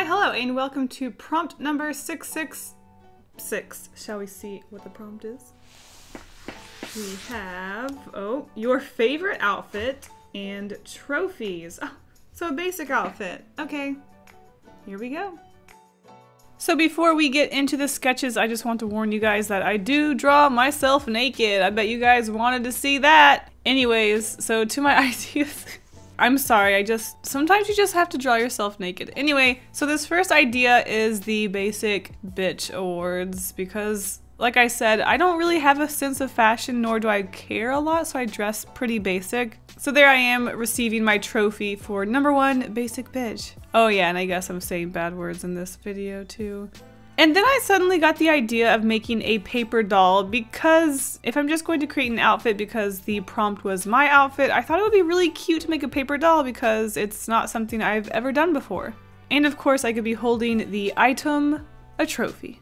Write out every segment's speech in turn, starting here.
hello, and welcome to prompt number 666. Shall we see what the prompt is? We have, your favorite outfit and trophies. Oh, so a basic outfit. Okay, here we go. So before we get into the sketches, I just want to warn you guys that I do draw myself naked. I bet you guys wanted to see that. Anyways, so to my ideas. I'm sorry, sometimes you just have to draw yourself naked. Anyway, so this first idea is the basic bitch awards because, like I said, I don't really have a sense of fashion, nor do I care a lot, so I dress pretty basic. So there I am receiving my trophy for #1 basic bitch. Oh yeah, and I guess I'm saying bad words in this video too. And then I suddenly got the idea of making a paper doll because if I'm just going to create an outfit because the prompt was my outfit, I thought it would be really cute to make a paper doll because it's not something I've ever done before. And of course I could be holding the item, a trophy.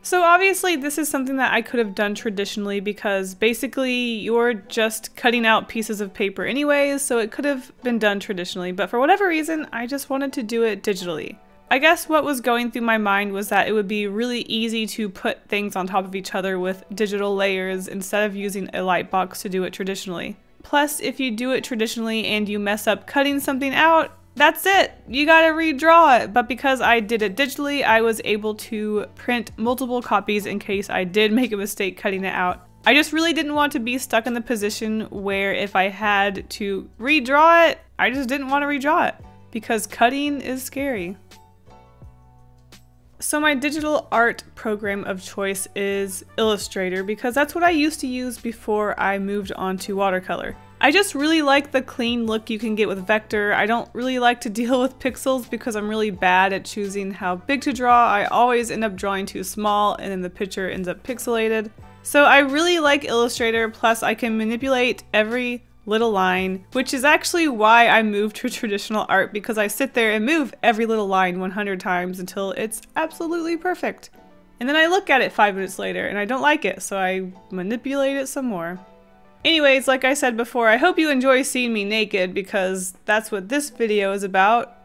So obviously this is something that I could have done traditionally because basically you're just cutting out pieces of paper anyways, so it could have been done traditionally, but for whatever reason I just wanted to do it digitally. I guess what was going through my mind was that it would be really easy to put things on top of each other with digital layers instead of using a light box to do it traditionally. Plus, if you do it traditionally and you mess up cutting something out, that's it! You gotta redraw it! But because I did it digitally, I was able to print multiple copies in case I did make a mistake cutting it out. I just really didn't want to be stuck in the position where if I had to redraw it, I just didn't want to redraw it. Because cutting is scary. So my digital art program of choice is Illustrator because that's what I used to use before I moved on to watercolor. I just really like the clean look you can get with vector. I don't really like to deal with pixels because I'm really bad at choosing how big to draw. I always end up drawing too small and then the picture ends up pixelated. So I really like Illustrator, plus I can manipulate every little line, which is actually why I moved to traditional art because I sit there and move every little line 100 times until it's absolutely perfect. And then I look at it 5 minutes later and I don't like it, so I manipulate it some more. Anyways, like I said before, I hope you enjoy seeing me naked because that's what this video is about.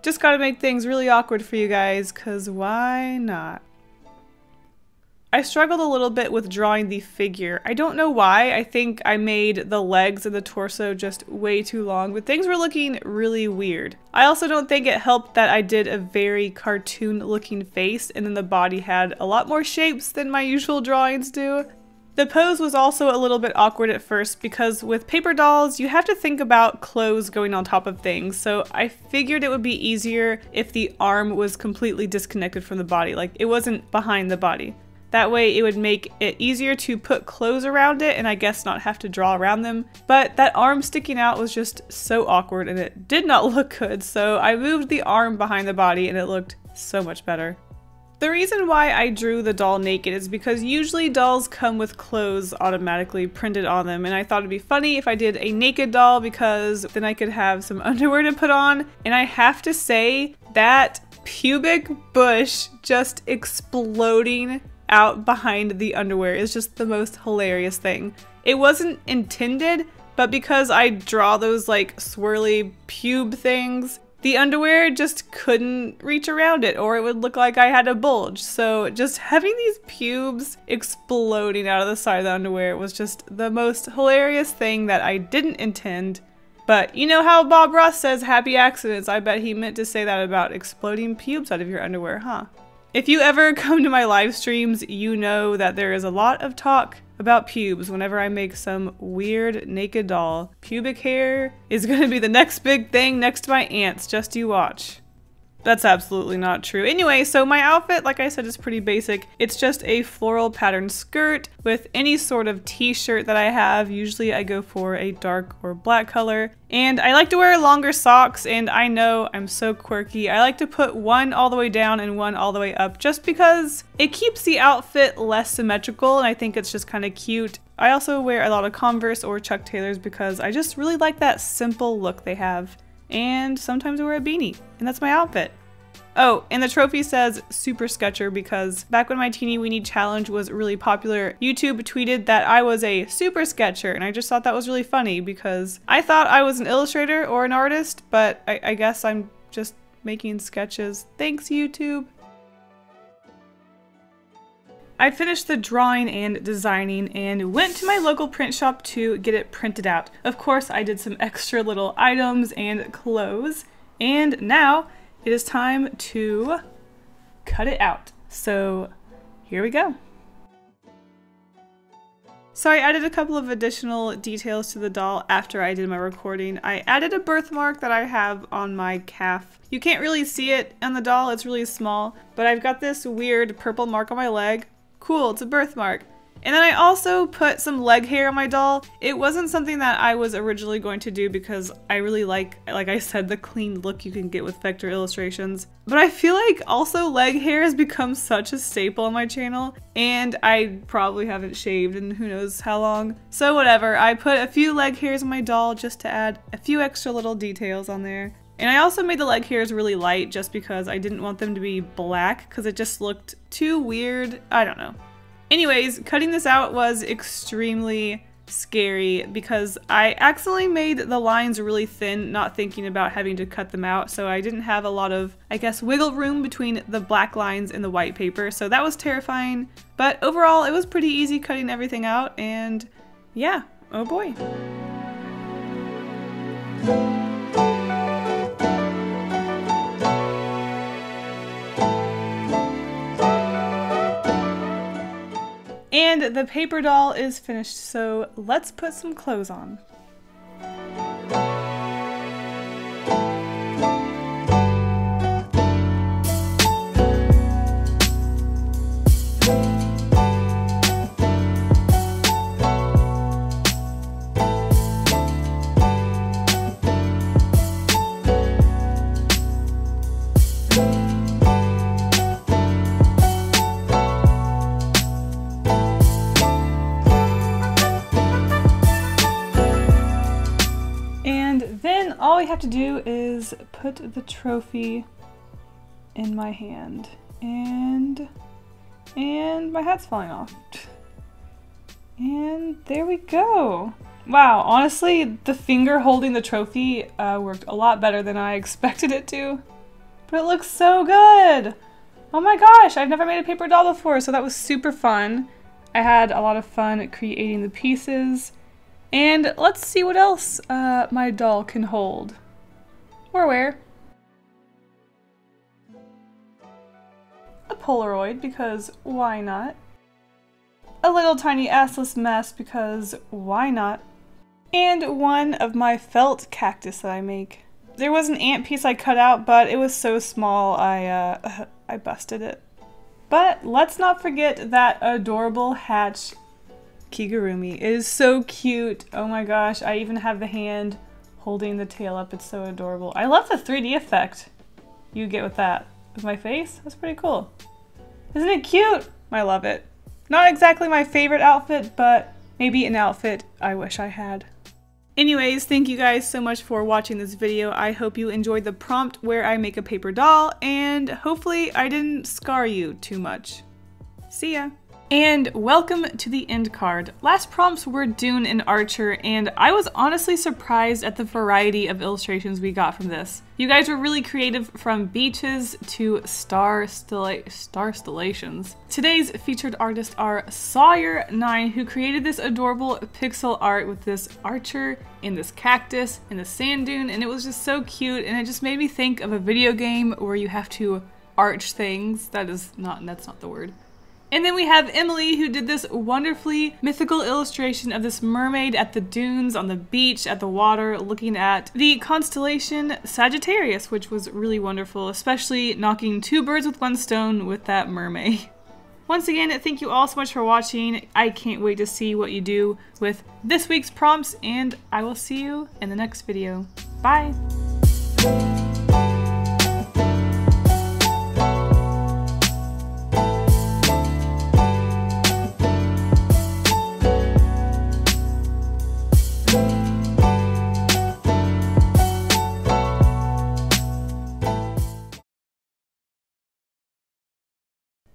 Just gotta make things really awkward for you guys, cause why not? I struggled a little bit with drawing the figure. I don't know why. I think I made the legs and the torso just way too long, but things were looking really weird. I also don't think it helped that I did a very cartoon looking face and then the body had a lot more shapes than my usual drawings do. The pose was also a little bit awkward at first because with paper dolls, you have to think about clothes going on top of things, so I figured it would be easier if the arm was completely disconnected from the body, like it wasn't behind the body. That way it would make it easier to put clothes around it and I guess not have to draw around them. But that arm sticking out was just so awkward and it did not look good, so I moved the arm behind the body and it looked so much better. The reason why I drew the doll naked is because usually dolls come with clothes automatically printed on them, and I thought it'd be funny if I did a naked doll because then I could have some underwear to put on. And I have to say that pubic bush just exploding out behind the underwear is just the most hilarious thing. It wasn't intended, but because I draw those like swirly pube things, the underwear just couldn't reach around it or it would look like I had a bulge. So just having these pubes exploding out of the side of the underwear was just the most hilarious thing that I didn't intend. But you know how Bob Ross says happy accidents? I bet he meant to say that about exploding pubes out of your underwear, huh? If you ever come to my live streams, you know that there is a lot of talk about pubes whenever I make some weird naked doll. Pubic hair is gonna be the next big thing next to my ants, just you watch. That's absolutely not true. Anyway, so my outfit, like I said, is pretty basic. It's just a floral patterned skirt with any sort of t-shirt that I have. Usually I go for a dark or black color. And I like to wear longer socks, and I know I'm so quirky. I like to put one all the way down and one all the way up just because it keeps the outfit less symmetrical and I think it's just kind of cute. I also wear a lot of Converse or Chuck Taylors because I just really like that simple look they have. And sometimes I wear a beanie, and that's my outfit. Oh, and the trophy says Super Sketcher because back when my Teeny Weeny Challenge was really popular, YouTube tweeted that I was a Super Sketcher, and I just thought that was really funny because I thought I was an illustrator or an artist, but I guess I'm just making sketches. Thanks, YouTube! I finished the drawing and designing and went to my local print shop to get it printed out. Of course, I did some extra little items and clothes, and now it is time to cut it out. So here we go. So I added a couple of additional details to the doll after I did my recording. I added a birthmark that I have on my calf. You can't really see it on the doll, it's really small, but I've got this weird purple mark on my leg. Cool, it's a birthmark. And then I also put some leg hair on my doll. It wasn't something that I was originally going to do because I really like I said, the clean look you can get with vector illustrations. But I feel like also leg hair has become such a staple on my channel, and I probably haven't shaved in who knows how long. So whatever, I put a few leg hairs on my doll just to add a few extra little details on there. And I also made the leg hairs really light just because I didn't want them to be black because it just looked too weird. I don't know. Anyways, cutting this out was extremely scary because I accidentally made the lines really thin, not thinking about having to cut them out, so I didn't have a lot of, I guess, wiggle room between the black lines and the white paper, so that was terrifying. But overall, it was pretty easy cutting everything out, and yeah, oh boy. And the paper doll is finished, so let's put some clothes on. All we have to do is put the trophy in my hand, and my hat's falling off. And there we go. Wow, honestly, the finger holding the trophy worked a lot better than I expected it to. But it looks so good! Oh my gosh, I've never made a paper doll before, so that was super fun. I had a lot of fun creating the pieces. And let's see what else my doll can hold. Or wear. A Polaroid, because why not? A little tiny assless mask, because why not? And one of my felt cactus that I make. There was an ant piece I cut out, but it was so small I busted it. But let's not forget that adorable hatch Kigurumi. It is so cute. Oh my gosh, I even have the hand holding the tail up. It's so adorable. I love the 3D effect you get with that. With my face? That's pretty cool. Isn't it cute? I love it. Not exactly my favorite outfit, but maybe an outfit I wish I had. Anyways, thank you guys so much for watching this video. I hope you enjoyed the prompt where I make a paper doll, and hopefully I didn't scar you too much. See ya! And welcome to the end card. Last prompts were Dune and Archer, and I was honestly surprised at the variety of illustrations we got from this. You guys were really creative, from beaches to star stellations. Today's featured artists are Sawyer9, who created this adorable pixel art with this archer and this cactus and the sand dune, and it was just so cute, and it just made me think of a video game where you have to arch things. That's not the word. And then we have Emily, who did this wonderfully mythical illustration of this mermaid at the dunes, on the beach, at the water, looking at the constellation Sagittarius, which was really wonderful, especially knocking two birds with one stone with that mermaid. Once again, thank you all so much for watching. I can't wait to see what you do with this week's prompts, and I will see you in the next video. Bye!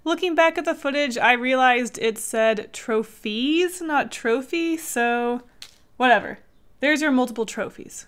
Looking back at the footage, I realized it said trophies, not trophy, so whatever. There's your multiple trophies.